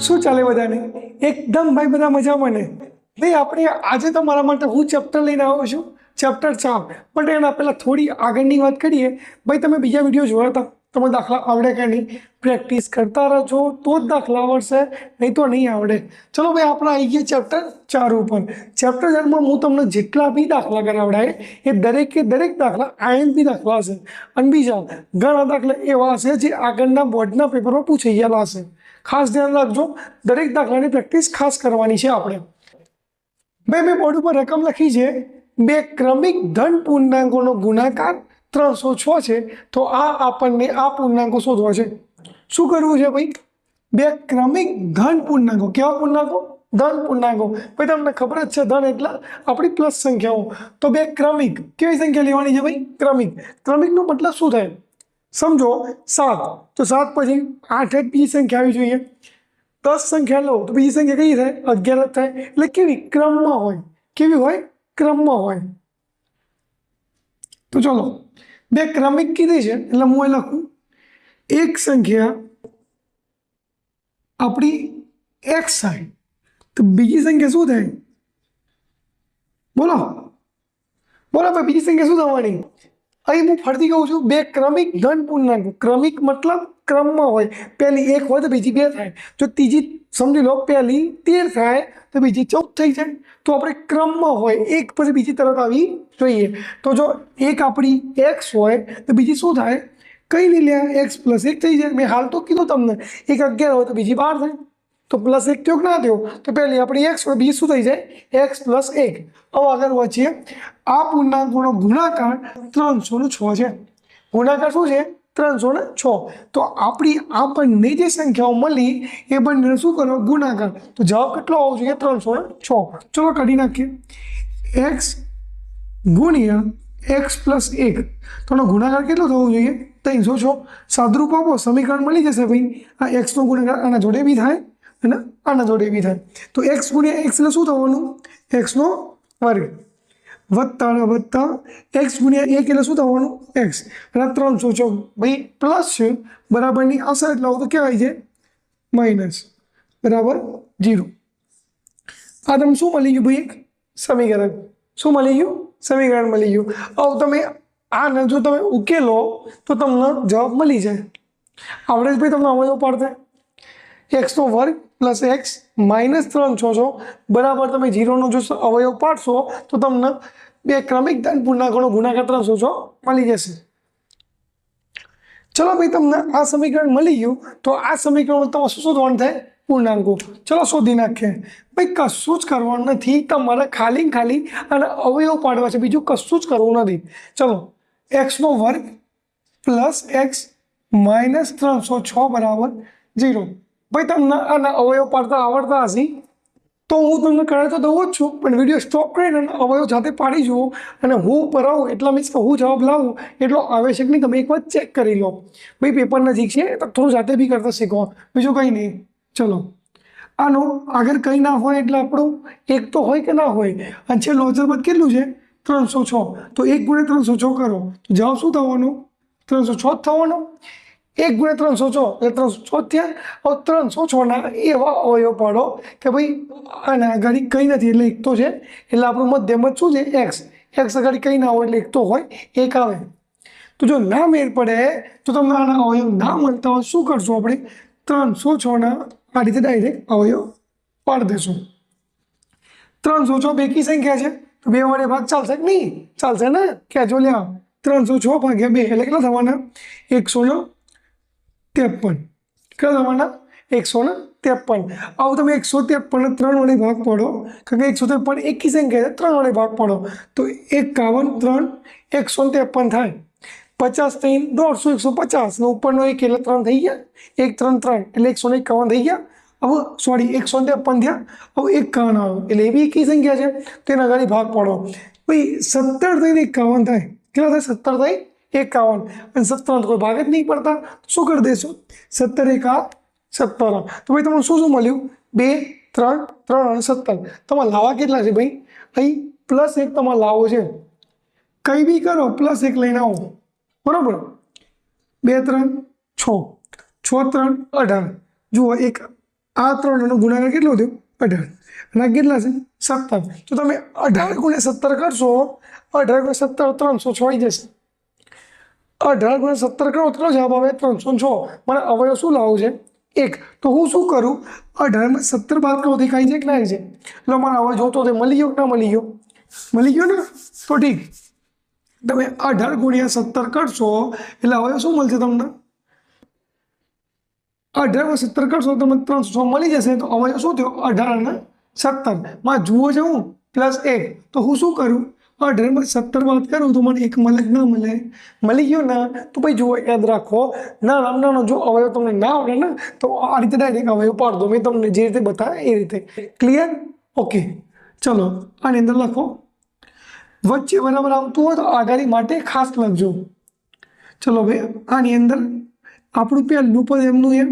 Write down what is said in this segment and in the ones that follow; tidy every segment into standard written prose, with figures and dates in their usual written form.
શું ચાલે બધાને? એકદમ ભાઈ બધા મજામાં ને? ભાઈ આપણે આજે તમારા માટે હું ચેપ્ટર લઈને આવ્યો છું, ચેપ્ટર 4. બટ એના પહેલાં થોડી આગળની વાત કરીએ. ભાઈ તમે બીજા વિડીયો જોયા હતા, તમે દાખલા આવડે કે નહીં? પ્રેક્ટિસ કરતા રહેજો તો જ દાખલા આવડશે, નહીં તો નહીં આવડે. ચલો ભાઈ આપણે આવી ગયા ચેપ્ટર 4 ઉપર. ચેપ્ટર 4માં હું તમને જેટલા બી દાખલા કરાવડાય એ દરેક દાખલા આઈએમપી દાખલા હશે. અને બીજા ઘણા દાખલા એવા હશે જે આગળના બોર્ડના પેપરમાં પૂછાઈ ગયેલા હશે. ખાસ ધ્યાન રાખજો, દરેક દાખલાની પ્રેક્ટિસ ખાસ કરવાની છે આપણે. ભાઈ મેં બોર્ડ ઉપર રકમ લખી છે, બે ક્રમિક ધન પૂર્ણાંકોનો ગુણાકાર 306 છે. તો આ આપણને આ પૂર્ણાંકો શોધવા છે. શું કરવું છે ભાઈ? બે ક્રમિક ધન પૂર્ણાંકો. કેવા પૂર્ણાંકો? ધન પૂર્ણાંકો. ભાઈ તમને ખબર જ છે, ધન એટલે આપણી પ્લસ સંખ્યાઓ. તો બે ક્રમિક કેવી સંખ્યા લેવાની છે ભાઈ? ક્રમિક. ક્રમિકનો મતલબ શું થાય સમજો. 7 તો 7 પછી 8 એક બીજી સંખ્યા આવી જોઈએ. 10 સંખ્યા લો તો બીજી સંખ્યા કઈ થાય? 11 થાય. એટલે કેવી? ક્રમમાં હોય. કેવી હોય? ક્રમમાં હોય. તો ચલો બે ક્રમિક કીધી છે એટલે હું એ લખું એક સંખ્યા આપણી x થાય તો બીજી સંખ્યા શું થાય? બોલો બોલો ભાઈ, બીજી સંખ્યા શું થવાની? અહીં હું ફરીથી કહું છું, બે ક્રમિક ધન પૂર્ણાંકો. ક્રમિક મતલબ ક્રમમાં હોય. પહેલી 1 હોય તો બીજી 2 થાય. જો ત્રીજી સમજી લો, પહેલી 13 થાય તો બીજી 14 થઈ જાય. તો આપણે ક્રમમાં હોય, એક પછી બીજી તરત આવી જોઈએ. તો જો એક આપણી x હોય તો બીજી શું થાય? કઈ નહીં લે, x + 1 થઈ જાય. મેં હાલ તો કીધું તમને, એક 11 હોય તો બીજી 12 થાય. તો +1 થયો કે ના થયો? તો પહેલી આપણી x હોય, બીજી શું થઈ જાય? x + 1. હવે આગળ વધીએ. આ પૂર્ણાંકોનો ગુણાકાર 306 છે. ગુણાકાર શું છે? 306. તો આપણને જે સંખ્યાઓ મળી એ બંને શું કરો? ગુણાકાર. તો જવાબ કેટલો આવવો જોઈએ? 306. ચલો કાઢી નાખીએ. x ગુણ્યા x + 1 તો એનો ગુણાકાર કેટલો થવો જોઈએ? 306. સાદરૂપ આપો, સમીકરણ મળી જશે ભાઈ. આ x નો ગુણાકાર આના જોડે બી થાય અને આના જોડે બી થાય. તો x ગુણ્યા x એટલે શું થવાનું? x નો વર્ગ વત્તા x ગુણ્યા 1 એટલે શું થવાનું? x. એટલે 306 ભાઈ પ્લસ છે, બરાબરની અસર એટલે આવું તો કહેવાય છે માઇનસ, બરાબર 0. આ તમે શું મળી ગયું ભાઈ? એક સમીકરણ. શું મળી ગયું? સમીકરણ મળી ગયું. હવે તમે આને જો તમે ઉકેલો તો તમને જવાબ મળી જાય. આવડે જ ભાઈ તમને અવયવ પાડતા x નો વર્ગ પ્લસ x માઇનસ 306 બરાબર તમે 0નો જો અવયવ પાડશો તો તમને બે ક્રમિક ધન પૂર્ણાંકોનો ગુણાકાર 306 મળી જશે. ચલો ભાઈ, તમને આ સમીકરણ મળી ગયું. તો આ સમીકરણ તમારે શું શોધવાનું થાય? પૂર્ણાંકો. ચલો શોધી નાખીએ. ભાઈ કશું જ કરવાનું નથી, તમારે ખાલી અને અવયવ પાડવા છે, બીજું કશું જ કરવું નથી. ચલો x નો વર્ગ પ્લસ x માઇનસ 306 બરાબર 0. ભાઈ તમને આના અવયવ પાડતા આવડતા હશે તો હું તમને કરાવી તો દઉં જ છું, પણ વિડીયો સ્ટોપ કરીને અવયવ જાતે પાડી જુઓ. અને હું ભરાવું એટલા મીન્સ કે હું જવાબ લાવું એટલો આવશ્યક નહીં, તમે એકવાર ચેક કરી લો. ભાઈ પેપર નજીક છે તો થોડું જાતે બી કરતા શીખો, બીજું કંઈ નહીં. ચલો આનો આગળ કંઈ ના હોય એટલે આપણું એક તો હોય કે ના હોય. અને છેલ્લો અચળ પદ કેટલું છે? 306. તો 1 ગુણ્યા 306 કરો તો જવાબ શું થવાનું? 306 થવાનો. 1 ગુણ્યા 306 એટલે 306 થયા. હવે 306ના એવા અવયવ પાડો કે ભાઈ આના આગળ કંઈ નથી એટલે એક તો છે, એટલે આપણું મધ્યમ શું છે? x. x આગળ કંઈ ના હોય એટલે એક તો હોય, એક આવે. તો જો ના મેળ પડે તો તમને આના અવયવ ના મળતા હોય શું કરશું? આપણે 306ના આ રીતે ડાયરેક્ટ અવયવ પાડી દઈશું. 306 બેકી સંખ્યા છે તો 2 વડે ભાગ ચાલશે કે નહીં? ચાલશે ને? કહેજો લ્યા. 306 ભાગ્યા 2 એટલે કેટલા થવાના? 153. કેટલા થવાના? 153. આવું તમે 153 3 વડે ભાગ પાડો, કારણ કે 153 એકી સંખ્યા છે, 3 વડે ભાગ પાડો તો 51 3 153 થાય. 50 થઈ 150 150 ને ઉપરનો 1 એટલે 3 થઈ ગયા. 1 3 3 એટલે 151 થઈ ગયા. હવે સોરી 153 થયા. હવે 51 આવ્યો એટલે એવી એકી સંખ્યા છે તેના આગળ ભાગ પાડો. ભાઈ 17 થઈને 51 થાય. કેટલા થાય? 17 થઈ 51. અને 17 કોઈ ભાગ જ નહીં પડતા, શું કરી દઈશું? 17 1 17. તો ભાઈ તમને શું મળ્યું? 2 3 3 અને 17. તમારે લાવવા કેટલા છે ભાઈ? અહીં +1 તમારે લાવવો છે. કંઈ બી કરો +1 લઈને આવો, બરાબર. 2 3 6 6 3 18. જુઓ એક આ 3 ગુણાકાર કેટલો થયો 18 અને આ કેટલા છે 17 તો તમે 18 ગુણ્યા 17 કરશો 18 ગુણ્યા 17 306 આવી જશે 18 ગુણ્યા 17 કરો કેટલો જવાબ આવે 306 મને અવયવ શું લાવવું છે 1 તો હું શું કરું 18 માં 17 બાદ કરો દેખાય છે કે ના છે એટલે મારે અવયવ જોતો તે મળી ગયો કે ના મળી ગયો ને તો ઠીક તમે 18 ગુણ્યા 17 કરશો એટલે અવયવ શું મળશે તમને 18 માં 17 કરશો તમને 306 મળી જશે તો અવયવ શું થયો 18 અને 17 માં જુઓ છે હું +1 તો હું શું કરું 18 માં 17 બાદ કરું તો મને 1 મળે કે ના મળી ગયો ના તો ભાઈ જુઓ યાદ રાખો નાનો જો અવયવ તમને ના આવડે ને તો આ રીતે ડાયરેક્ટ અવયવ પાડ દો મેં તમને જે રીતે બતાવ્યા એ રીતે ક્લિયર ઓકે ચલો આની અંદર લખો વચ્ચે બરાબર આવતું હોય તો આગાડી માટે ખાસ લખજો ચલો ભાઈ આની અંદર આપણું પહેલું પદ એમનું એમ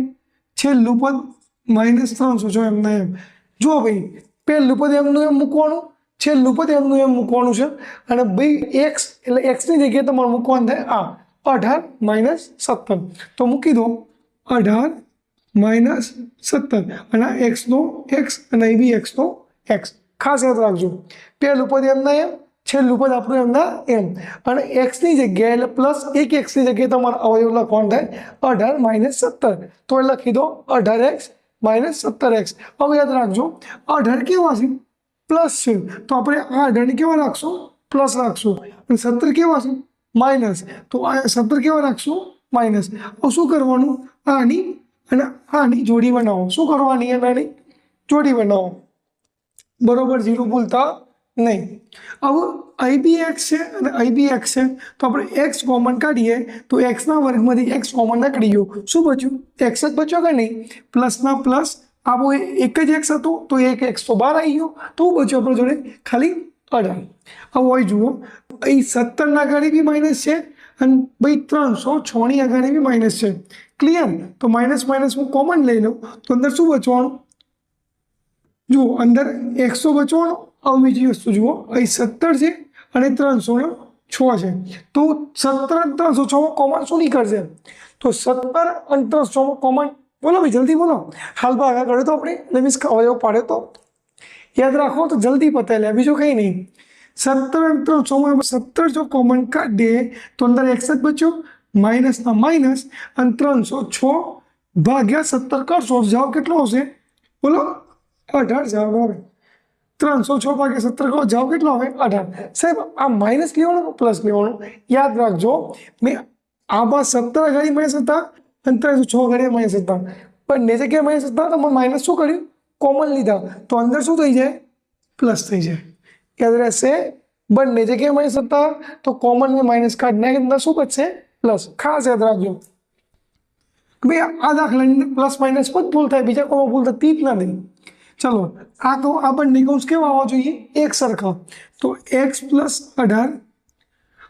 છેલ્લું પદ -306 એમના એમ જો ભાઈ પહેલું પદ એમનું એમ મૂકવાનું છેલ્લું પદ એમનું એમ મૂકવાનું છે અને ભાઈ એક્સ એટલે એક્સની જગ્યાએ તમારે મૂકવાનું થાય આ 18 - 17 તો મૂકી દો 18 - 17 અને આ એક્સનો એક્સ અને એ બી એક્સનો એક્સ ખાસ યાદ રાખજો પહેલું પદ એમના એમ છેલ્લું પદ આપણું એમના એમ અને એક્સની જગ્યાએ એટલે +1 એક્સની જગ્યાએ તમારે અવયવ લખવાનું થાય 18 - 17 તો એ લખી દો 18x - 17x હવે યાદ રાખજો 18 કેવા છે પ્લસ છે તો આપણે આ 18 કેવા રાખશું પ્લસ રાખશું અને 17 કેવા છે માઇનસ તો આ 17 કેવા રાખશું માઇનસ હવે શું કરવાનું આની અને આની જોડી બનાવો શું કરવાની આની જોડી બનાવો બરોબર 0 ભૂલતા નહીં હવે અહીં બી એક્સ છે અને અહીં બી એક્સ છે તો આપણે એક્સ કોમન કાઢીએ તો એક્સના વર્ગમાંથી એક્સ કોમન નીકળી ગયો શું બચ્યું એક્સ જ બચ્યો કે નહીં પ્લસના પ્લસ આવો એક જ એક્સ હતો તો એક એક્સ તો બહાર આવી ગયો તો બચ્યો આપણો જોડે ખાલી 18 હવે હોય જુઓ અહીં 17ના આગળ બી માઇનસ છે અને ભાઈ 306ની આગળ બી માઇનસ છે ક્લિયર તો માઇનસ હું કોમન લઈ લઉં તો અંદર શું બચવાનું જુઓ અંદર એક્સ તો બચવાનો હવે બીજી વસ્તુ જુઓ અહીં 17 છે અને 306 છે તો 17 અને 306 કોમન શું નીકળશે તો 17 અને 306 કોમન બોલો ભાઈ જલ્દી બોલો હાલ ભાગા કર્યો તો આપણે એટલે મીન્સ અવયવ પાડ્યો તો યાદ રાખો તો જલ્દી પતાવી લે બીજું કંઈ નહીં 17 અને 306 17 જો કોમન કાઢીએ તો અંદર એક્સ જ બચ્યો માઇનસના માઇનસ અને 306 ભાગ્યા 17 કરશો જવાબ કેટલો આવશે બોલો 18 જવાબ આવે 306 ભાગ્યા 17 કરો જવાબ કેટલો આવે 18 સાહેબ આ માઇનસ લેવાનું પ્લસ લેવાનું યાદ રાખજો મેં આમાં 17 ઘડી માઇનસ હતા અને 306 ઘડી માઇનસ હતા પણ ને જગ્યાએ માઇનસ હતા તો મેં માઇનસ શું કર્યું કોમન લીધા તો અંદર શું થઈ જાય પ્લસ થઈ જાય યાદ રહેશે બંને જગ્યાએ માઇનસ હતા તો કોમન મેં માઇનસ કાઢી અંદર શું બચશે પ્લસ ખાસ યાદ રાખજો ભાઈ આ દાખલાની અંદર પ્લસ માઇનસ પણ ભૂલ થાય બીજા કોઈ ભૂલ થતી જ નથી ચલો આ તો આ બંને કૌંસ કેવા આવવા જોઈએ એક સરખા તો x + 18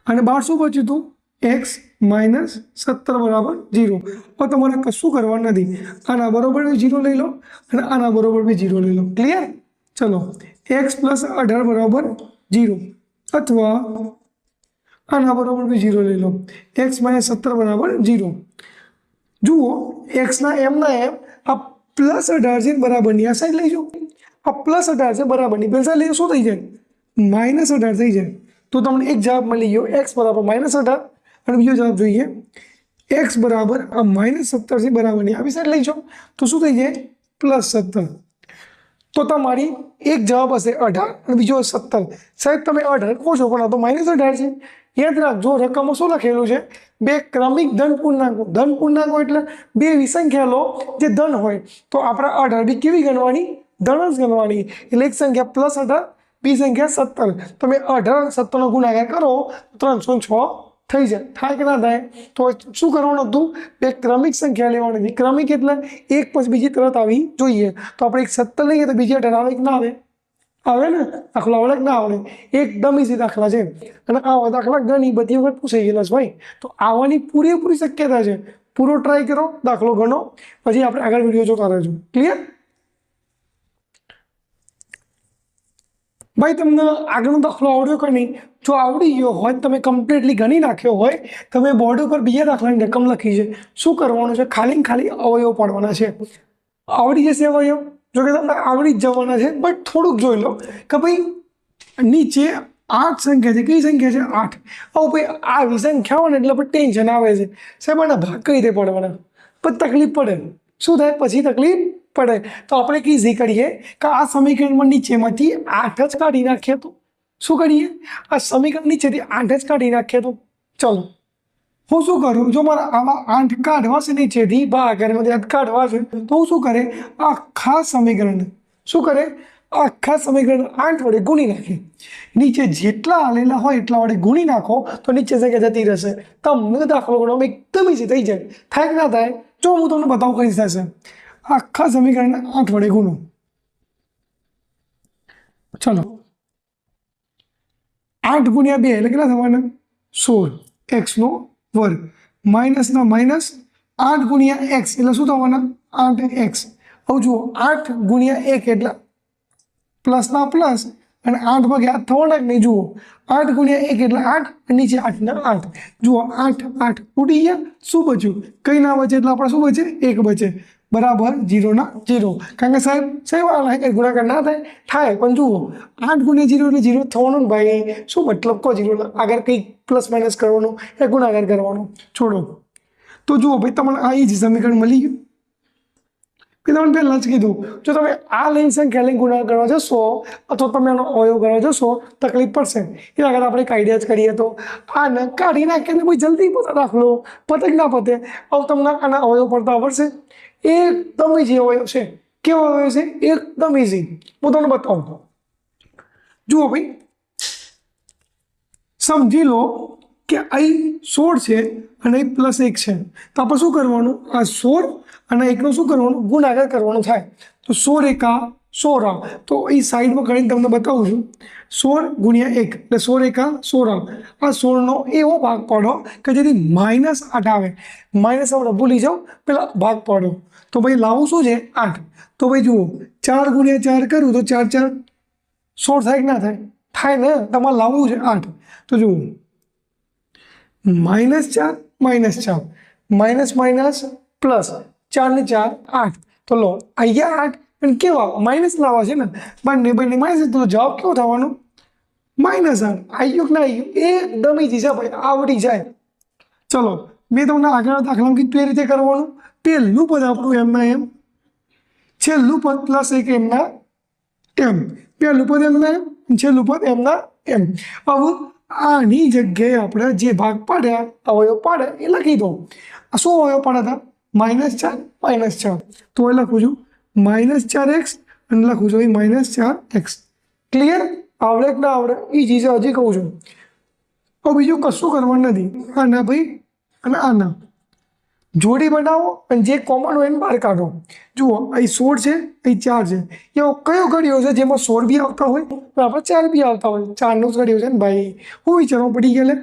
અને બહાર શું બચ્યું હતું x - 17 બરાબર 0 હવે તમારે કશું કરવાનું નથી આના બરોબર બી 0 લઈ લો અને આના બરોબર બી 0 લઈ લો ક્લિયર ચલો x + 18 બરાબર 0 અથવા આના બરોબર બી 0 લઈ લો x - 17 બરાબર 0 જુઓ એક્સના એમના એમ આ +18 છે બરાબરની આ સાઈડ લઈ જાઓ આ +18 છે બરાબરની પેલી સાઈડ લઈ શું થઈ જાય -18 થઈ જાય તો તમને એક જવાબ મળી ગયો x બરાબર -18 અને બીજો જવાબ જોઈએ x બરાબર આ -17 છે બરાબરની આવી સાઈડ લઈ જાઓ તો શું થઈ જાય +17 તો તમારી એક જવાબ હશે 18 અને બીજો 17 સાહેબ તમે 18 કહો છો પણ આ તો -18 છે યાદ રાખજો રકમમાં શું લખેલું છે બે ક્રમિક ધન પૂર્ણાંકો એટલે બે વિસંખ્યા લો જે ધન હોય તો આપણે 18 બી કેવી ગણવાની ધન જ ગણવાની એટલે એક સંખ્યા +18 બી સંખ્યા 17 તમે 18 અને 17 નો ગુણાકાર કરો 306 થઈ જાય થાય કે ના થાય તો શું કરવાનું હતું બે ક્રમિક સંખ્યા લેવાની હતી ક્રમિક એટલે એક પછી બીજી તરત આવી જોઈએ તો આપણે એક 17 લઈએ તો બીજી 18 આવે કે ના આવે આવે ને દાખલો આવડે કે ના આવડે એકદમ ઈઝી દાખલા છે અને આવા દાખલા ઘણી બધી વખત પૂછાઈ ગયેલા છે ભાઈ તો આવવાની પૂરેપૂરી શક્યતા છે પૂરો ટ્રાય કરો દાખલો ગણો પછી આપણે આગળ વિડીયો જોતા રહેજો ક્લિયર ભાઈ તમને આગળનો દાખલો આવડ્યો કે નહીં જો આવડી ગયો હોય તમે કમ્પ્લીટલી ગણી નાખ્યો હોય તમે બોર્ડ ઉપર બીજા દાખલાની રકમ લખી છે શું કરવાનું છે ખાલી અવયવ પાડવાના છે આવડી જશે અવયવ, જો કે તમને આવડી જ જવાના છે, બટ થોડુંક જોઈ લો કે ભાઈ નીચે 8 સંખ્યા છે, કઈ સંખ્યા છે 8, હવે ભાઈ આવી સંખ્યાઓ ને એટલે ટેન્શન આવે છે સાહેબ, આના ભાગ કઈ રીતે પડવાના, પણ તકલીફ પડે, શું થાય પછી તકલીફ પડે, તો આપણે ઈઝી કરીએ કે આ સમીકરણમાં નીચેમાંથી 8 જ કાઢી નાખીએ, તો શું કરીએ, આ સમીકરણ નીચેથી 8 જ કાઢી નાખીએ, તો ચલો હું શું કરું, જો મારા આવા 8 કાઢવા છે નીચેથી ભાગાકારમાંથી 8 કાઢવા છે, તો હું શું કરે, આખા સમીકરણ શું કરે, આખા સમીકરણ 8 વડે ગુણી નાખે, નીચે જેટલા આલેલા હોય એટલા વડે ગુણી નાખો તો નીચે જગ્યા જતી રહેશે, તમને દાખલો ગણવામાં એકદમ ઈઝી થઈ જાય, થાય કે ના થાય, જો હું તમને બતાવું કઈ થશે, આખા સમીકરણ 8 વડે ગુણો, ચલો 8 ગુણ્યા 2 એટલે કેટલા થવાના 16 x નો વર્ગ, માઇનસના માઇનસ 8 ગુણ્યા x એટલે શું થવાના 8x, હવે જુઓ 8 ગુણ્યા 1 એટલે પ્લસના પ્લસ અને 8 ભાગ્યા 8 થવાના જ નહીં, જુઓ 8 ગુણ્યા 1 એટલે 8, નીચે 8 ના 8, જુઓ 8 8 ઉડી ગયા, શું બચ્યું, કંઈ ના બચે એટલે આપણે શું બચે 1 બચે, બરાબર 0 ના 0, કારણ કે સાહેબ ગુણાકાર ના થાય, પણ જુઓ 8 ગુણ્યા 0 એટલે 0 થવાનું ને ભાઈ, શું મતલબ કહો 0 આગળ કંઈક પ્લસ માઇનસ કરવાનું એ ગુણાકાર કરવાનો, છોડો, તો જુઓ ભાઈ તમને આ જ સમીકરણ મળી ગયું, કે તમને પહેલાં જ કીધું, જો તમે આ લઈને સંખ્યા લઈને ગુણાકાર કરવા જશો અથવા તમે આનો અવયવ કરવા જશો તકલીફ પડશે, એના આગળ આપણે એક આઈડિયા જ કરીએ, તો આને કાઢી નાખીને ભાઈ જલ્દી પતા દાખલો પતે કે ના પતે, હવે તમને આના અવયવ પડતા આવડશે, એકદમ ઈઝી અવયવ છે, કેવો અવયવ છે એકદમ ઈઝી, હું તમને બતાવું, જુઓ ભાઈ સમજી લો કે અહીં 16 છે અને અહીં +1 છે, તો આપણે શું કરવાનું, આ 16 અને 1નો શું કરવાનું ગુણાકાર કરવાનો થાય, તો 16 એકા 16, તો એ સાઈડમાં કરીને તમને બતાવું છું, 16 ગુણ્યા 1 એટલે 16 એકા 16, આ 16નો એવો ભાગ પાડો કે જેથી -8 આવે, માઇનસ આપણે ભૂલી જાઓ, પેલા ભાગ પાડો, તો ભાઈ લાવું શું છે 8, તો ભાઈ જુઓ 4 ગુણ્યા 4 કરું તો 4 4 16 થાય કે ના થાય, થાય ને, તમારે લાવવું છે 8, તો જુઓ -4 -4 માઇનસ માઇનસ પ્લસ 4 ને 4 8, તો લો અહીંયા 8 પણ કેવા માઇનસ લાવવા છે ને, બંને માઇનસ, તો જવાબ કેવો થવાનો -8, આવ્યું કે ના આવ્યું, એકદમ ઈઝી છે ભાઈ, આવડી જાય, ચલો મેં તમને આગળ દાખલામાં કીધું એ રીતે કરવાનું, પહેલું પદ આપણું એમના એમ, છેલ્લું પદ +1 એમના એમ, પહેલું પદ એમના એમ, છેલ્લું પદ એમના એમ, હવે આની જગ્યાએ આપણે જે ભાગ પાડ્યા અવયવ પાડ્યા એ લખી દો, શું અવયવ પાડ્યા હતા -4 તો એ લખું છું -4x અને લખું છું -4x, ક્લિયર, આવડે કે ના આવડે ઈઝી છે, હજી કહું છું, હવે બીજું કશું કરવાનું નથી, આના ભાઈ અને આના જોડી બનાવો અને જે કોમન હોય એને બહાર કાઢો, જુઓ અહીં 16 છે અહીં 4 છે, એવો કયો ઘડિયો છે જેમાં 16 બી આવતા હોય તો આપણે 4 બી આવતા હોય, 4નો જ ઘડિયો છે ને ભાઈ, હું વિચારવા પડી ગયેલે,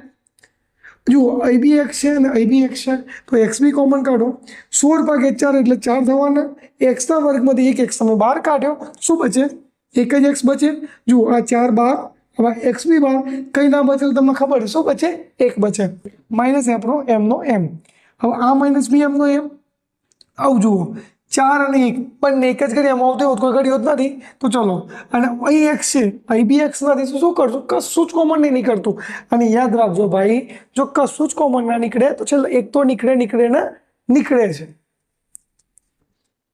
જુઓ અહીં બી x છે અને અહીં બી x છે, તો x બી કોમન કાઢો, 16 ભાગ્યા 4 એટલે 4 થવાના, x ના વર્ગમાંથી એક x તમે બહાર કાઢ્યો, શું બચે એક જ x બચે, જુઓ આ 4 બહાર, હવે x બી બહાર, કંઈ ના બચે તમને ખબર શું બચે 1 બચે, માઇનસ આપણો એમનો એમ, હવે આ માઇનસ બી એમનો એમ, આવું જુઓ 4 અને 1 બંને એક જ ઘડિયામાં આવતો હોય, કોઈ ઘડિયો જ નથી, તો ચલો અને અહીં x છે અહીં બી x નથી, શું કરશું કશું જ કોમન નહીં નીકળતું, અને યાદ રાખજો ભાઈ જો કશું જ કોમન ના નીકળે તો છેલ્લે એક તો નીકળે ને નીકળે છે,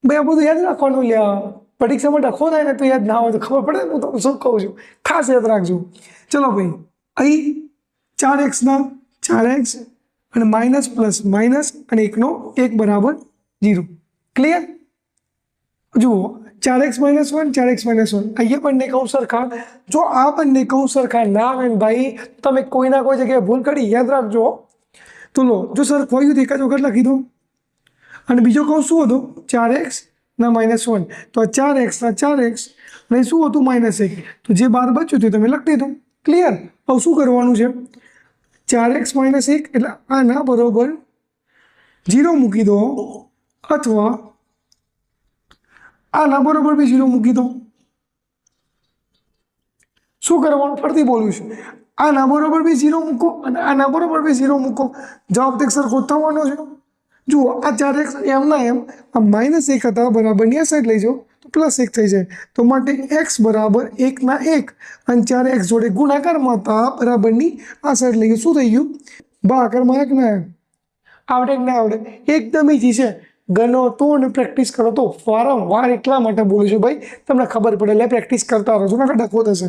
ભાઈ આ બધું યાદ રાખવાનું, લ્યા પરીક્ષામાં ડખો થાય ને તો યાદ ના હોય તો ખબર પડે, હું તમને શું કહું છું ખાસ યાદ રાખજો, ચલો ભાઈ અહીં 4x ના 4x અને માઇનસ પ્લસ માઇનસ અને 1નો 1 બરાબર 0, ક્લિયર, જુઓ 4x - 1 4x - 1 અહીંયા બંને કૌંસ સરખા, જો આ બંને કૌંસ સરખા ના આવે ને ભાઈ તમે કોઈ ના કોઈ જગ્યાએ ભૂલ કરી, યાદ રાખજો, તો લો જો સરખું હોય તો એક જ વખત લખી દો, અને બીજો કૌંસ શું હતો 4x ના -1, તો 4x ના 4x અને શું હતું -1, તો જે બહાર બચ્યું તે તમે લખી દીધું, ક્લિયર, હવે શું કરવાનું છે 4x - 1 એટલે આના બરોબર 0 મૂકી દો, અથવા આના બરોબર બી 0 મૂકી દો, શું કરવાનું ફરીથી બોલું છું, આના બરોબર બી 0 મૂકો અને આના બરોબર બી 0 મૂકો, જવાબ એક સરખો થવાનો છે, જુઓ આ 4x એમના એમ આ -1 હતા બરાબરની આ સાઈડ લઈ જાઓ તો +1 થઈ જાય, તો માટે x બરાબર 1/1 અને 4x જોડે ગુણાકારમાં હતા બરાબરની આ સાઈડ લઈ ગયું, શું થઈ ગયું? ભાગાકારમાં 1/1. આવડે કે ના આવડે? એકદમ ઈઝી છે. ગણો તો અને પ્રેક્ટિસ કરો તો. વારંવાર એટલા માટે બોલું છું ભાઈ, તમને ખબર પડે એટલે પ્રેક્ટિસ કરતા રહો છો, ના ડખો થશે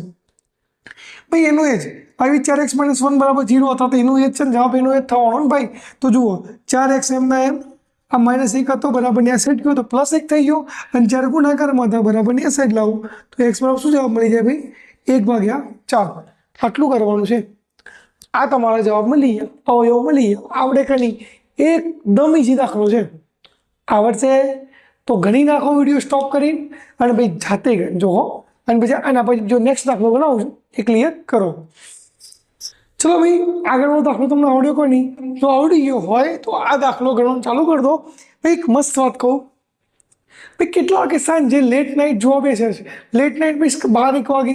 ભાઈ. એનું એ જ આવી 4x - 1 બરાબર 0 હતા તો એનું એ જ છે ને, જવાબ એનું એ જ થવાનો ને ભાઈ. તો જુઓ 4x એમના એમ આ -1 હતો બરાબરની આ સાઈડ ગયો તો +1 થઈ ગયો અને 4 ગુણાકારમાં હતા બરાબરની આ સાઈડ લાવો તો x બરાબર શું જવાબ મળી જાય ભાઈ? 1/4. આટલું કરવાનું છે. આ તમારો જવાબ મળી ગયા, અવયવ મળી ગયા. આવડે કે નહીં? એકદમ ઈઝી દાખલો છે. આવડશે તો ગણી નાખો વિડીયો સ્ટોપ કરીને અને ભાઈ જાતે ગણજો હો. અને પછી આના પછી જો નેક્સ્ટ દાખલો બનાવું છું એ ક્લિયર કરો. ચલો ભાઈ, આગળનો દાખલો તમને આવડ્યો કે નહીં? જો આવડી ગયો હોય તો આ દાખલો ગણવાનું ચાલુ કરી દો. ભાઈ એક મસ્ત વાત કહું, ભાઈ કેટલા વાગે સાંજે લેટ નાઇટ જોવા બેસે છે? લેટ નાઇટ મીન્સ 12-1 વાગે.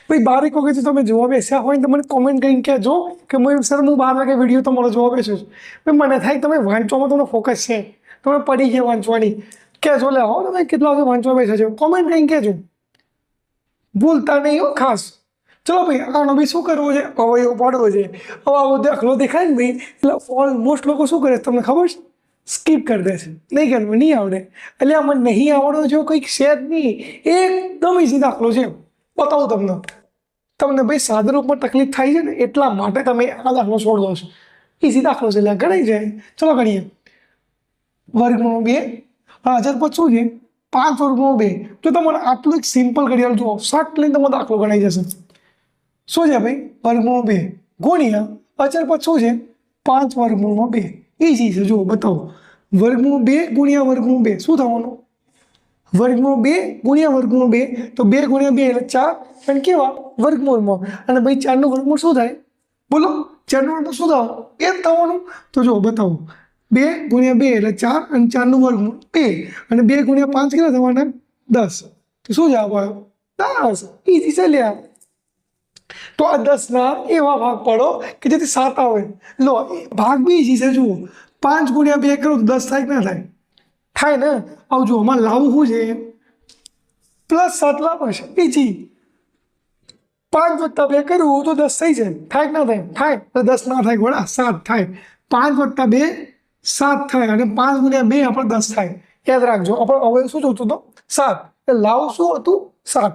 ભાઈ 12-1 વાગે જો તમે જોવા બેસ્યા હોય તો મને કોમેન્ટ કરીને કહેજો કે સર હું 12 વાગે વિડીયો તમારો જોવા બેસ્યો છું. ભાઈ મને થાય તમે વાંચવામાં તમને ફોકસ છે, તમે પડી ગયા વાંચવાની. કહેજો લે હો તમે કેટલા વાગે વાંચવા બેસે છે, કોમેન્ટ કરીને કહેજો, ભૂલતા નહીં હો ખાસ. ચલો ભાઈ, આનો બી શું કરવો છે? અવયવ પાડવો છે. હવે આવો દાખલો દેખાય ને ભાઈ એટલે ઓલમોસ્ટ લોકો શું કરે તમને ખબર છે? સ્કીપ કરી દે છે, નહીં કરવું, નહીં આવડે. એટલે આમાં નહીં આવડો જો કંઈક છે જ નહીં. એકદમ ઇઝી દાખલો છે, બતાવું તમને ભાઈ સાદા રૂપમાં તકલીફ થાય છે ને એટલા માટે તમે આ દાખલો છોડ દો છો. ઇઝી દાખલો છે એટલે ગણાઈ જાય. ચલો ગણીએ. વર્ગમૂળ 2 હાજર પછી શું છે? 5/2. જો તમારે આટલું એક સિમ્પલ ઘડિયાળ જુઓ, 7 લઈને તમારો દાખલો ગણાઈ જશે. શું છે ભાઈ? વર્ગમૂળ 2 ગુણ્યા અચર પછી શું છે? 5/2. ઇઝી છે, જુઓ બતાવો. વર્ગમૂળ 2 ગુણ્યા વર્ગમૂળ 2 શું થવાનું? વર્ગમૂળ 2 ગુણ્યા વર્ગમૂળ 2 તો 2 ગુણ્યા 2 એટલે 4 અને કેવા વર્ગમૂળમાં. અને ભાઈ 4નું વર્ગમૂળ શું થાય? બોલો 4નું વર્ગમૂળ શું થવાનું? 2 જ થવાનું. તો જુઓ બતાવો. 2 ગુણ્યા 2 એટલે 4 અને 4નું વર્ગમૂળ 2 અને 2 ગુણ્યા 5 કેટલા થવાના? 10. તો શું જવાબ આવ્યો? 10. ઇઝી છે લ્યા. તો આ 10ના એવા ભાગ પાડો કે જેથી 7 આવે. લો ભાગ બી ઇઝી છે. જુઓ 5 ગુણ્યા 2 કરો તો 10 થાય કે ના થાય? થાય ને. આવું જુઓ આમાં લાવવું શું છે? +7 લાવવું છે. ઇઝી. 5 + 2 કરવું તો 10 થઈ જાય. થાય કે ના થાય? થાય. તો 10 ના થાય ઘોડા, 7 થાય. 5 + 2 7 થાય અને 5 ગુણ્યા 2 આપણે 10 થાય. યાદ રાખજો. આપણે હવે શું જોતું હતું? 7. એટલે લાવ શું હતું? 7.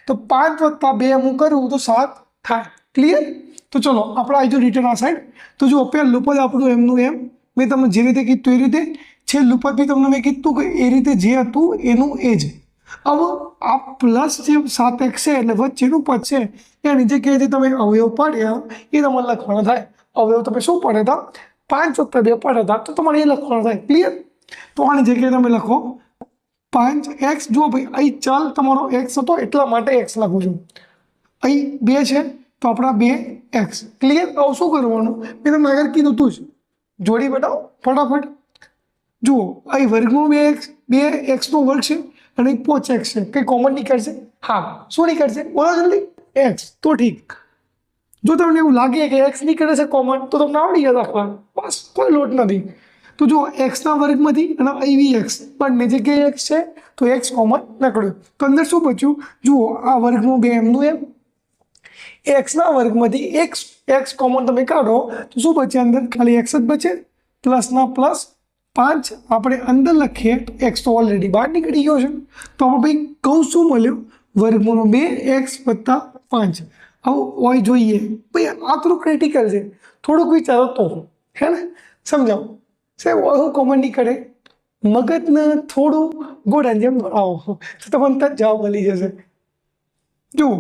તો 5 + 2 હું કરું તો 7 થાય. ક્લિયર? તો ચલો આપણે આવી જો રિટર્ન આ સાઈડ. તો જુઓ પહેલું પદ આપણું એમનું એમ, મેં તમને જે રીતે કીધું એ રીતે. છેલ્લું પદ બી તમને મેં કીધું કે એ રીતે જે હતું એનું એ જ. હવે આ પ્લસ જે 7x છે એટલે વચ્ચેનું પદ છે એની જગ્યાએથી તમે અવયવ પાડ્યા એ તમારે લખવાના થાય. અવયવ તમે શું પડ્યા હતા? 5 + 2 પડ્યા હતા તો તમારે એ લખવાનું થાય. ક્લિયર? તો આની જગ્યાએ તમે લખો 5x. જુઓ ભાઈ અહીં ચાલ તમારો x હતો એટલા માટે x લખું છું. અહીં 2 છે તો આપણા 2x. ક્લિયર? આવું શું કરવાનું? મેં તમને આગળ કીધું તું જ. જોડી બતાવો ફટાફટ. જુઓ અહીં વર્ગમૂળ 2x નો વર્ગ છે અને 5x છે. કંઈ કોમન નીકળશે? હા. શું નીકળશે? બોલો જલ્દી. x. તો ઠીક. જો તમને એવું લાગે કે x નીકળે છે કોમન તો તમને આવડી ગયા દાખલા, બસ કોઈ લોટ નથી. તો જો x ના વર્ગમાંથી અને અહીં બી x બંને જગ્યાએ x છે તો x કોમન નીકળ્યો. તો અંદર શું બચ્યું? જુઓ આ વર્ગમૂળ 2 એમનું એમ, x ના વર્ગમાંથી x કોમન તમે કાઢો તો શું બચે? અંદર ખાલી x જ બચે. પ્લસના પ્લસ 5 આપણે અંદર લખીએ તો x તો ઓલરેડી બહાર નીકળી ગયો છે. તો આપણે ભાઈ કહું શું મળ્યું? વર્ગમૂળ 2x + 5. આવું હોય જોઈએ ભાઈ. આ થોડું ક્રિટિકલ છે, થોડુંક વિચારો તો હે ને. સમજાવો સાહેબ હું કોમન નહીં કરે મગજને થોડું ગોળાની જેમ દોડાવો તો તમને તરત જવાબ મળી જશે. જુઓ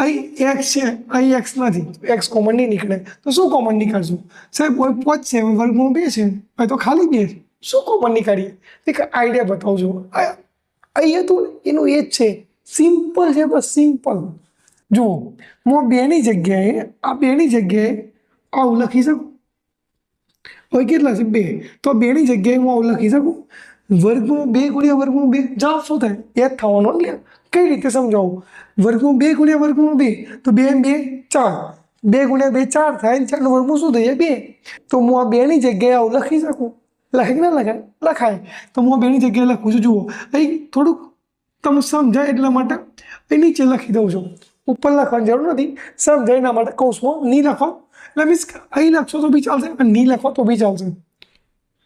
અહીં x છે, અહીં x નથી, x કોમન નહીં નીકળે તો શું કોમન નીકળશું? સાહેબ 5 છે, વર્ગમૂળ 2 છે, અહીં તો ખાલી 2 છે, શું કોમન નીકાળીએ? એક આઈડિયા બતાવું છું. અહીં હતું એનું એ જ છે, સિમ્પલ છે, બસ સિમ્પલ. જુઓ હું 2ની જગ્યાએ આ 2ની જગ્યાએ આવું લખી શકું. હવે કેટલા છે? 2. તો 2ની જગ્યાએ હું આવું લખી શકું. વર્ગમૂળ 2 ગુણ્યા વર્ગમૂળ 2 જવાબ શું થાય? એ જ થવાનો. લે કઈ રીતે સમજાવું? વર્ગમૂળ 2 ગુણ્યા વર્ગમૂળ 2 તો 2 ને 2 4. 2 ગુણ્યા 2 4 થાય. 4નું વર્ગમૂળ શું થઈ જાય? 2. તો હું આ 2ની જગ્યાએ આવું લખી શકું. લખાય ના લખાય? લખાય. તો હું બેની જગ્યાએ લખું છું. જુઓ અહીં થોડુંક તમે સમજાય એટલા માટે અહીં નીચે લખી દઉં છું. ઉપર લખવાની જરૂર નથી. સમજાય એના માટે કૌંસમાં ની લખો એટલે મીન્સ અહીં લખશો તો બી ચાલશે અને ની લખો તો બી ચાલશે.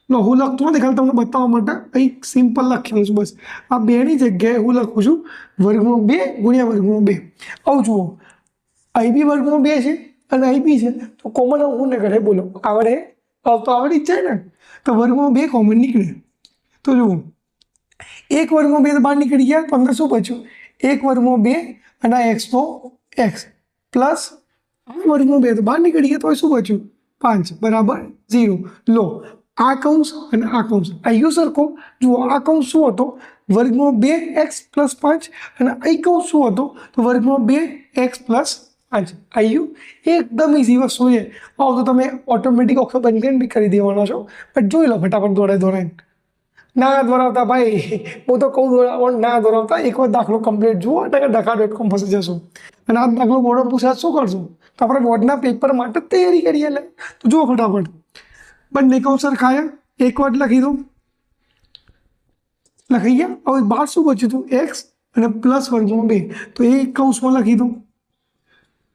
હું લખતો નથી, ખાલી તમને બતાવવા માટે અહીં સિમ્પલ લખી દઉં છું બસ. આ બેની જગ્યાએ હું લખું છું વર્ગમૂળ 2 ગુણ્યા વર્ગમૂળ 2. આવું જુઓ અહીં બી વર્ગમૂળ 2 છે અને અહીં બી છે, તો કોમન હું ને ઘરે બોલો આવડે? તો આવડી જ જાય ને. તો વર્ગમૂળ 2 કોમન નીકળે. તો જુઓ 1 વર્ગમૂળ 2 તો બહાર નીકળી ગયા, તો અંદર શું બચ્યું? 1 વર્ગમૂળ 2 અને આ એક્સનો એક્સ પ્લસ વર્ગમૂળ 2 તો બહાર નીકળી ગયા, તો શું બચ્યું? 5 બરાબર 0. લો આ કૌંસ અને આ કૌંસ આ સરખો. જુઓ આ કૌંસ શું હતો? વર્ગમૂળ 2x પ્લસ 5 અને અહીં કૌંસ શું હતો? તો વર્ગમૂળ 2x પ્લસ 5. આયુ એકદમ ઇઝી વસ્તુ છે. તો તમે ઓટોમેટિક ઓખો બંધ કરીને બી કરી દેવાનો છો, પણ જોઈ લો ફટાફટ દોડાય. ના દોરાવતા ભાઈ, હું તો કહું દોડાવવાનું ના દોરાવતા. એક વાર દાખલો કમ્પ્લીટ જુઓ એટલે ડખા.com ફસી જશું. અને આ દાખલો બોર્ડ પૂછાય શું કરશું? તો આપણે બોર્ડના પેપર માટે તૈયારી કરીએ. એટલે તો જુઓ ફટાફટ બંને કૌંસ સરખાયા. એક વાર લખી દો, લખાઈ ગયા. હવે બહાર શું બચ્યું હતું? એક્સ અને પ્લસ વર્ગમૂળ 2. તો એ કૌંસમાં લખી દો.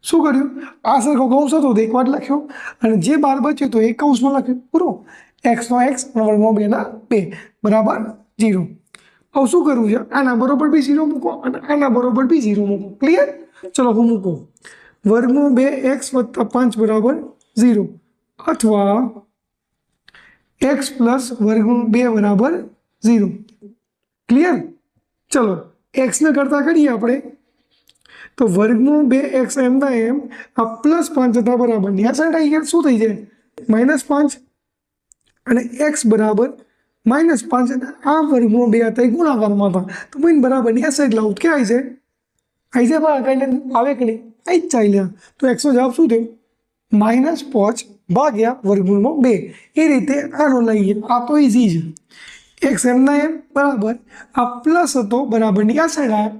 શું કર્યું? આ સરખો કૌંસ હતો તો એક વાર લખ્યો અને જે બહાર બચ્યું તો એક કૌંસમાં લખ્યું. પૂરો. એક્સનો એક્સ અને વર્ગમૂળ 2 2 બરાબર 0. હવે શું કરવું છે? આના બરોબર બી 0 મૂકો અને આના બરોબર બી 0 મૂકો. ક્લિયર? ચલો હું મૂકો વર્ગમૂળ 2x વત્તા 5 બરાબર 0 અથવા x પ્લસ વર્ગમૂળ 2 બરાબર 0. ક્લિયર? ચલો એક્સને કરતા કરીએ આપણે તો વર્ગમૂળ 2x એમના એમ આ પ્લસ 5 હતા બરાબર 62 આવી ગયા. શું થઈ જાય? -5 અને x બરાબર -5 અને આ વર્ગમૂળ 2 હતા એ ગુણાકારમાં હતા, તો મને બરાબર 62 લાવું ક્યાં આવી છે? આવી છે બહાર કઈને આવે કે નહીં? આવી જ ચાલ્યા. તો એક્સનો જવાબ શું થયો? -5 ભાગ્યા વર્ગમૂળમાં 2. એ રીતે આનો લઈએ. આ તો ઇઝી છે. એક્સ એમના એમ બરાબર આ પ્લસ હતો બરાબર 62 આવ્યા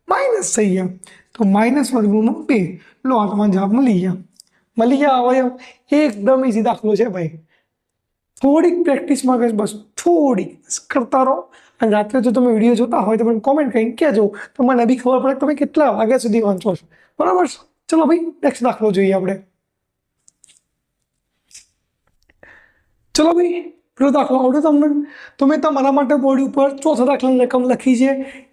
માઇનસ થઈ ગયા, તો માઇનસ વર્ગમૂળમાં 2. લો આ તમારો જવાબ મળી ગયા. હવે એકદમ ઇઝી દાખલો છે ભાઈ. થોડીક પ્રેક્ટિસ માંગે છે બસ, થોડીક કરતા રહો. અને રાત્રે જો તમે વિડીયો જોતા હોય તો મને કોમેન્ટ કરીને કહેજો, તો મને બી ખબર પડે કે તમે કેટલા વાગ્યા સુધી વાંચો છો. બરાબર? ચલો ભાઈ નેક્સ્ટ દાખલો જોઈએ આપણે. ચલો ભાઈ પેલો દાખલો આવડે તમને? તો મેં તમારા માટે બોર્ડ ઉપર ચોથા દાખલાની રકમ લખી છે.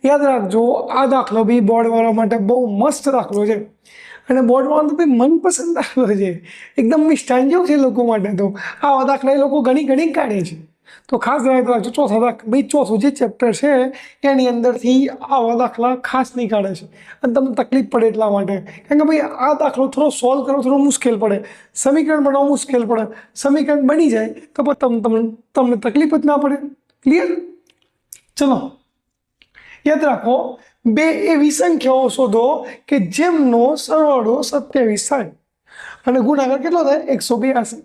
યાદ રાખજો આ દાખલો બી બોર્ડવાળા માટે બહુ મસ્ત દાખલો છે અને બોર્ડવાળા તો ભાઈ મનપસંદ દાખલો છે. એકદમ મિષ્ટાન જેવું છે લોકો માટે. તો આવા દાખલા એ લોકો ઘણી કાઢે છે. તો ખાસ યાદ રાખજો ચોથું જે ચેપ્ટર છે એની અંદરથી આવા દાખલા ખાસ નહીં કાઢે છે અને તમને તકલીફ પડે એટલા માટે. કારણ કે ભાઈ આ દાખલો થોડો સોલ્વ કરવો થોડો મુશ્કેલ પડે, સમીકરણ બનાવવું મુશ્કેલ પડે. સમીકરણ બની જાય તો પણ તમને તકલીફ જ ના પડે. ક્લિયર? ચલો યાદ રાખો, 2 એવી સંખ્યાઓ શોધો કે જેમનો સરવાળો 27 થાય અને ગુણાકાર કેટલો થાય? 182.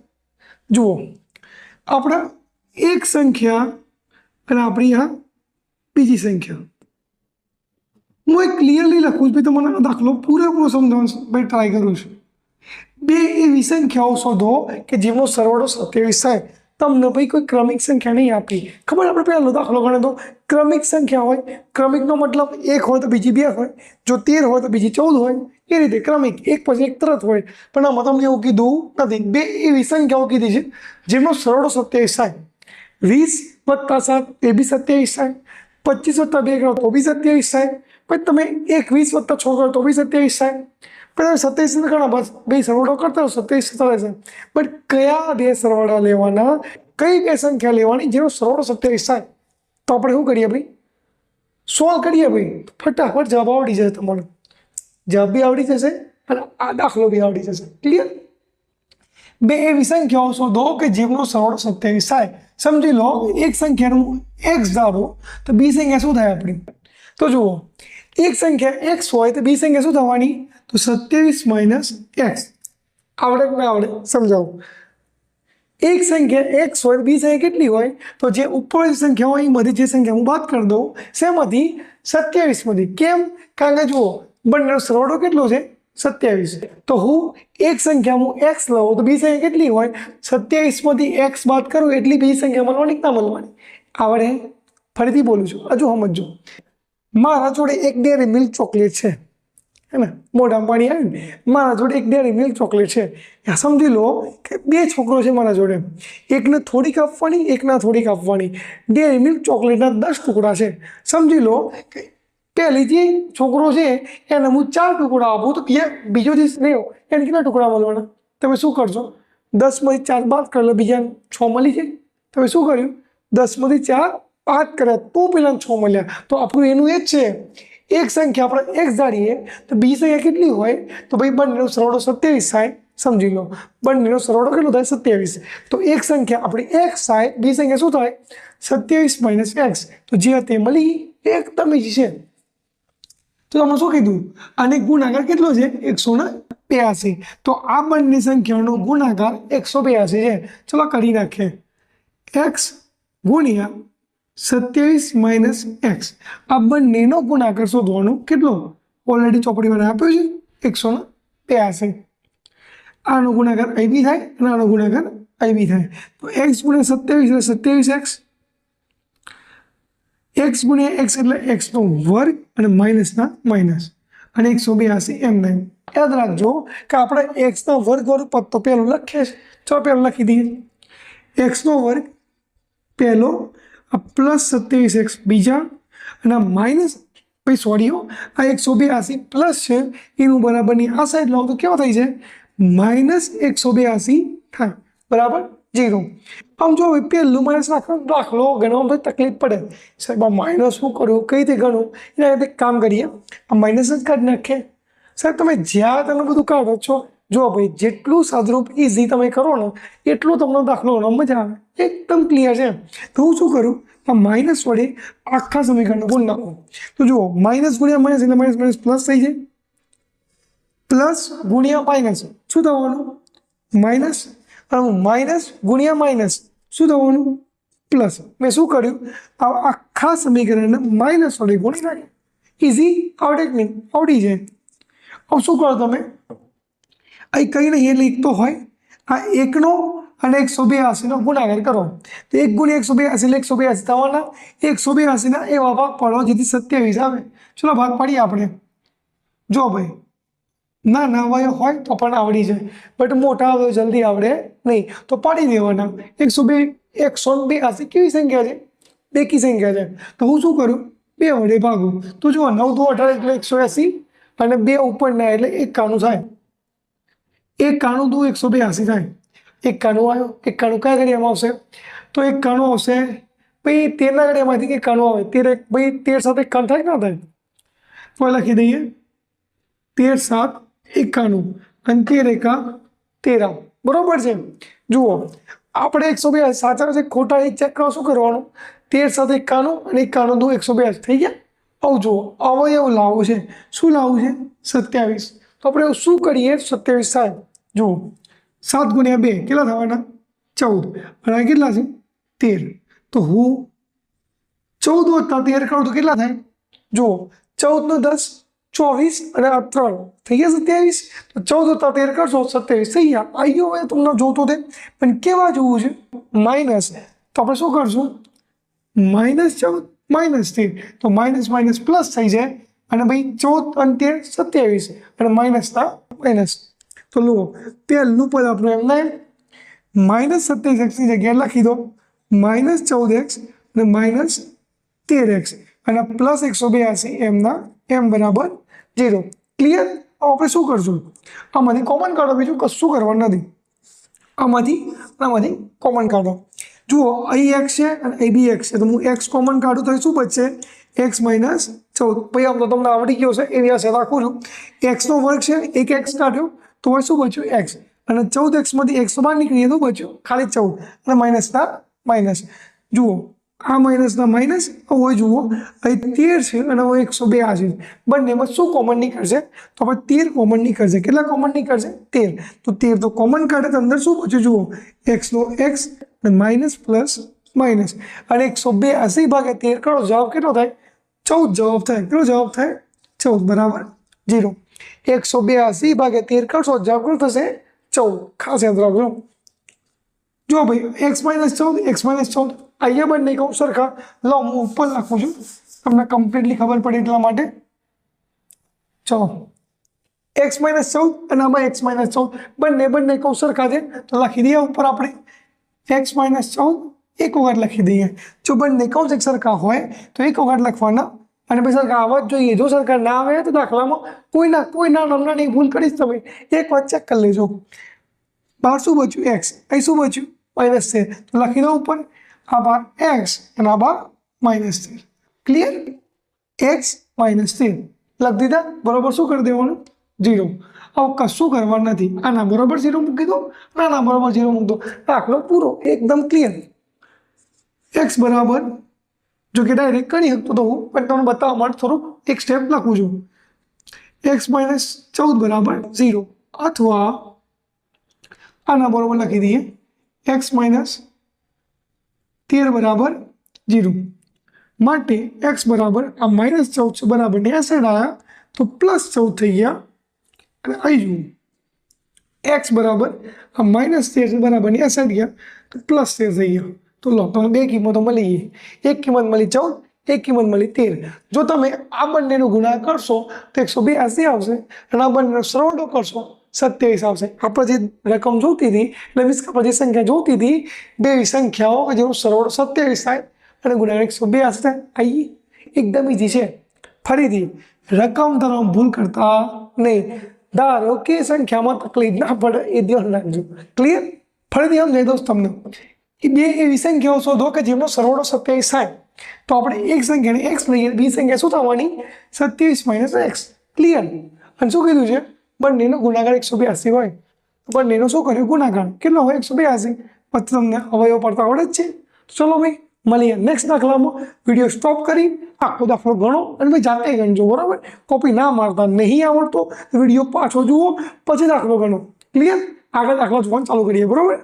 જુઓ આપણા એક સંખ્યા અને આપણી આ બીજી સંખ્યા. હું એક ક્લિયરલી લખું છું, તમને આ દાખલો પૂરેપૂરો સમજાવવાનો ભાઈ ટ્રાય કરું છું. 2 એવી સંખ્યાઓ શોધો કે જેમનો સરવાળો 27 થાય. તમને ભાઈ કોઈ ક્રમિક સંખ્યા નહીં આપી. ખબર આપણે પહેલો દાખલો ગણ્યો તો ક્રમિક સંખ્યા હોય. ક્રમિકનો મતલબ 1 હોય તો બીજી 2 હોય, જો 13 હોય તો બીજી 14 હોય. એ રીતે ક્રમિક એક પછી એક તરત હોય. પણ આમાં તમને એવું કીધું નથી. 2 એવી સંખ્યાઓ કીધી છે જેમનો સરવાળો 27 થાય. 20 + 7 એ બી 27 થાય. 25 + 2 કરો તો બી 27 થાય. પછી તમે 21 + 6 કરો તો બી 27 થાય. પણ 27 ઘણા બસ બે સરવાળો કરતા 27 થાય. બટ કયા 2 સરવાળા લેવાના, કઈ 2 સંખ્યા લેવાની જેનો સરવાળો 27 થાય? તો આપણે શું કરીએ ભાઈ? સોલ્વ કરીએ ભાઈ. ફટાફટ જવાબ આવડી જશે તમારો. જવાબ બી આવડી જશે અને આ દાખલો બી આવડી જશે. ક્લિયર? 2 એવી સંખ્યાઓ શોધો કે જેમનો સરવાળો 27 થાય. સમજી લો એક સંખ્યાનું x ધારો તો બી સંખ્યા શું થાય આપણી? તો જુઓ એક સંખ્યા x હોય તો બી સંખ્યા શું થવાની? તો 27 - x. આવડે કે ના આવડે સમજાવો. એક સંખ્યા x હોય તો બી સંખ્યા કેટલી હોય? તો જે ઉપરની સંખ્યા હોય એમાંથી જે સંખ્યા હું બાદ કરી દઉં શેમાંથી? 27 માંથી. કેમ? કારણ કે જુઓ બંનેનો સરવાળો કેટલો છે? 27 તો હું એક સંખ્યામાં x લઉં તો બીજી સંખ્યા કેટલી હોય 27 માંથી x બાદ કરું એટલી બીજી સંખ્યા મળવાની કે ના મળવાની આવડે ફરીથી બોલું છું હજુ સમજો મારા જોડે એક ડેરી મિલ્ક ચોકલેટ છે है ना મોઢામાં પાણી આવ્યું ને મારા જોડે એક ડેરી મિલ્ક ચોકલેટ છે સમજી લો કે બે છોકરો છે મારા જોડે એકને થોડીક આપવાની એકના થોડીક આપવાની ડેરી મિલ્ક ચોકલેટના 10 ટુકડા છે સમજી લો કે પહેલી જે છોકરો છે એને હું 4 ટુકડા આપું તો બીજો જે રહ્યો એને કેટલા ટુકડા મળવાના તમે શું કરશો 10 માંથી 4 બાદ કરી લો બીજા 6 મળી જાય તમે શું કર્યું 10 માંથી 4 બાદ કર્યા તો પેલા 6 મળ્યા તો આપણું એનું એ જ છે એક સંખ્યા આપણે x ધારીએ તો બીજી સંખ્યા કેટલી હોય તો ભાઈ બંનેનો સરવાળો 27 થાય સમજી લો બંનેનો સરવાળો કેટલો થાય 27 તો એક સંખ્યા આપણી x થાય બીજી સંખ્યા શું થાય 27 - x તો જે તે મળી એકદમ ઈઝી છે તો તમે શું કીધું અને ગુણાકાર કેટલો છે 182 તો આ બંને સંખ્યાનો ગુણાકાર 182 છે ચલો કરી નાખીએ x ગુણ્યા 27 - x આ બંનેનો ગુણાકાર શોધવાનો કેટલો ઓલરેડી ચોપડીમાં આપ્યો છે 182 આનો ગુણાકાર અહીં બી થાય અને આનો ગુણાકાર અહીં બી થાય તો x ગુણ્યા 27 એટલે 27x x ગુણ્યા x એટલે x નો વર્ગ અને માઇનસના માઇનસ અને 182 એમ નહીં યાદ રાખજો કે આપણે x નો વર્ગ વાળું પદ તો પહેલું લખીએ ચલો પહેલું લખી દઈએ x નો વર્ગ પહેલો પ્લસ 27x બીજા અને માઇનસ ભાઈ સોરી આ 182 પ્લસ છે એનું બરાબરની આ સાઈડ લાવો તો કેવો થઈ જાય -182 થાય બરાબર 0 આમ જો પહેલું માઇનસ દાખલો ગણવામાં તકલીફ પડે સાહેબ આ માઇનસ શું કરું કઈ રીતે ગણું એના એક કામ કરીએ આ માઇનસ જ કાઢી નાખીએ સાહેબ તમે જ્યાં તમે બધું કાઢો છો જો ભાઈ જેટલું સાદરૂપ ઇઝી તમે કરો ને એટલું તમને દાખલો ગણવામાં મજા આવે એકદમ ક્લિયર છે તો હું શું કરું આ માઇનસ વડે આખા સમીકરણને ગુણ નાખું તો જુઓ માઇનસ ગુણ્યા માઇનસ એટલે માઇનસ માઇનસ પ્લસ થઈ જાય પ્લસ ગુણ્યા માઇનસ શું થવાનું માઇનસ અને માઇનસ ગુણ્યા માઇનસ શું થવાનું પ્લસ મેં શું કર્યું આ આખા સમીકરણને માઇનસ વડે ગુણી નાખ્યું ઇઝી આવડે કે નહીં આવડી જાય હવે શું કરો તમે અહીં કંઈ નહીં એટલે એક તો હોય આ એકનો અને 182નો ગુણાકાર કરો તો 1 ગુણ્યા 182 એટલે 182 થવાના 182ના એવા ભાગ પાડો જેથી 27 આવે ચલો ભાગ પાડીએ આપણે જો ભાઈ ના હોય તો પણ આવડી જાય બટ મોટા આવે જલ્દી આવડે નહીં તો પાડી દેવાના 182 કેવી સંખ્યા છે બેકી સંખ્યા છે તો હું શું કરું 2 વડે ભાગું તો જુઓ 9 × 2 = 18 એટલે 180 અને 2 ઉપરના એટલે 91 થાય 91 × 2 182 થાય 91 આવ્યો 91 કયા ઘડિયામાં આવશે તો 91 આવશે ભાઈ 13ના ઘડિયામાંથી 91 આવે 13 ભાઈ 13 સાથે 91 થાય ના થાય તો લખી દઈએ 13 × 7 = 91 અને 13 × 13 બરોબર છે જુઓ આપણે 182 સાચા છે ખોટા એ ચેક કરો શું કરવાનું 13 × 7 = 91 અને 91 × 2 182 થઈ ગયા આવું જુઓ હવે એવું લાવવું છે શું લાવવું છે 27 તો આપણે શું કરીએ 27 થાય જુઓ 7 × 2 કેટલા થવાના 14 અને આ કેટલા છે 13 તો હું 14 + 13 કરું તો કેટલા થાય જુઓ 14 નો 10 24 અને 3 થઈ ગયા 27 તો 14 + 13 કરશો 27 થઈ ગયા આવી ગયો હવે તમને જોતો તે પણ કેવા જોવું છે માઇનસ તો આપણે શું કરશું -14 -13 તો માઇનસ માઇનસ પ્લસ થઈ જાય અને ભાઈ 14 અને 13 27 અને માઇનસના માઇનસ તો લો પહેલું પદ આપણું એમને -27x ની જગ્યાએ લખી દો -14x અને -13x અને +182 એમના એમ બરાબર 0 ક્લિયર આપણે શું કરશું આમાંથી કોમન કાઢો બીજું કશું કરવાનું નથી આમાંથી કોમન કાઢો જુઓ અહીં x છે અને અહીં બી x છે તો હું x કોમન કાઢું તો શું બચશે x - 14 ભાઈ આમ તો તમને આવડી ગયો છે એવી આશા રાખું છું x નો વર્ગ છે એક x કાઢ્યો તો હવે શું બચ્યું x અને 14x માંથી x બહાર નીકળીએ તો બચ્યું ખાલી 14 અને માઇનસના માઇનસ જુઓ આ માઇનસના માઇનસ હવે જુઓ અહીં 13 છે અને હવે 182 બંનેમાં શું કોમન નીકળશે તો આપણે 13 કોમન નીકળશે કેટલા કોમન નીકળશે 13 તો 13 તો કોમન કાઢે તો અંદર શું બચ્યું જુઓ x નો x અને માઇનસ પ્લસ માઇનસ અને 182 ભાગ્યા 13 કરો જવાબ કેટલો થાય 14 જવાબ થાય કેટલો જવાબ થાય 14 બરાબર 0 182 ભાગ્યા 13 કરશો જવાબ કેટલો થશે 14. ખાસ યાદ રાખજો. જો ભાઈ x - 14 x - 14 અહીંયા બંને કૌંસ સરખા. લો હું ઉપર લખું છું તમને કમ્પ્લીટલી ખબર પડે એટલા માટે. ચલો x - 14 અને આમાં x - 14 બંને કૌંસ સરખા છે તો લખી દઈએ ઉપર આપણે x - 14 એક વખત લખી દઈએ. જો બંને કૌંસ એક સરખા હોય તો એક વખત લખવાના અને પછી સરખા આવવા જ જોઈએ. જો સરખા ના આવે તો દાખલામાં કોઈ નાની ભૂલ કરીશ તમે એક વાર ચેક કરી લેજો. બહાર શું બચ્યું x, અહીં શું બચ્યું -13 તો લખી દો ઉપર આ બાર x અને આ બાર -13. ક્લિયર? x - 13 લખી દીધા. બરોબર શું કરી દેવાનું 0. હવે કશું કરવાનું નથી. આના બરોબર 0 મૂકી દો, નાના બરોબર 0 મૂકી દો. દાખલો પૂરો એકદમ ક્લિયર. x બરાબર જો કે ડાયરેક્ટ કરી શકતો તો હું પણ તમને બતાવવા માટે થોડુંક એક સ્ટેપ લખું છું. x - 14 બરાબર 0 અથવા આના બરોબર લખી દઈએ x - 13 બરાબર 0 માટે x બરાબર આ -14 બરાબર ને આ સાઈડ આવ્યા તો +14 થઈ ગયા અને અહીં જુઓ x બરાબર આ -13 બરાબર ને આ સાઈડ ગયા તો +13 થઈ ગયા. તો લો તમને બે કિંમતો મળી ગઈ. એક કિંમત મળી 14, એક કિંમત મળી 13. જો તમે આ બંનેનો ગુણાકાર કરશો તો 182 આવશે અને આ બંનેનો સરવાળો કરશો 27 આવશે. આપણે જે રકમ જોતી હતી એટલે મીન્સ કે આપણે જે સંખ્યા જોતી હતી બે સંખ્યાઓ કે જેનો સરવાળો 27 થાય અને ગુણાકાર 182 થાય. અહીં એકદમ ઈઝી છે. ફરીથી રકમ તરફ ભૂલ કરતા નહીં. ધારો કે સંખ્યામાં તકલીફ ના પડે એ ધ્યાન રાખજો. ક્લિયર? ફરીથી સમજાવી દઉં તમને. બે એવી સંખ્યાઓ શોધો કે જેમનો સરવાળો 27 થાય તો આપણે એક સંખ્યાને x લઈએ, બીજી સંખ્યા શું થવાની 27 - x. ક્લિયર? અને શું કીધું છે બંનેનો ગુણાકાર 182 હોય તો બંનેનો શું કર્યું ગુણાકાર કેટલો હોય 182. પછી તમને અવયવ પડતા આવડે જ છે. ચલો ભાઈ મળીએ નેક્સ્ટ દાખલામાં. વિડીયો સ્ટોપ કરી આખો દાખલો ગણો અને ભાઈ જાતે ગણજો. બરાબર? કોપી ના મારતા. નહીં આવડતો વિડીયો પાછો જુઓ પછી દાખલો ગણો. ક્લિયર? આગળ દાખલો જોવાનું ચાલુ કરીએ. બરાબર?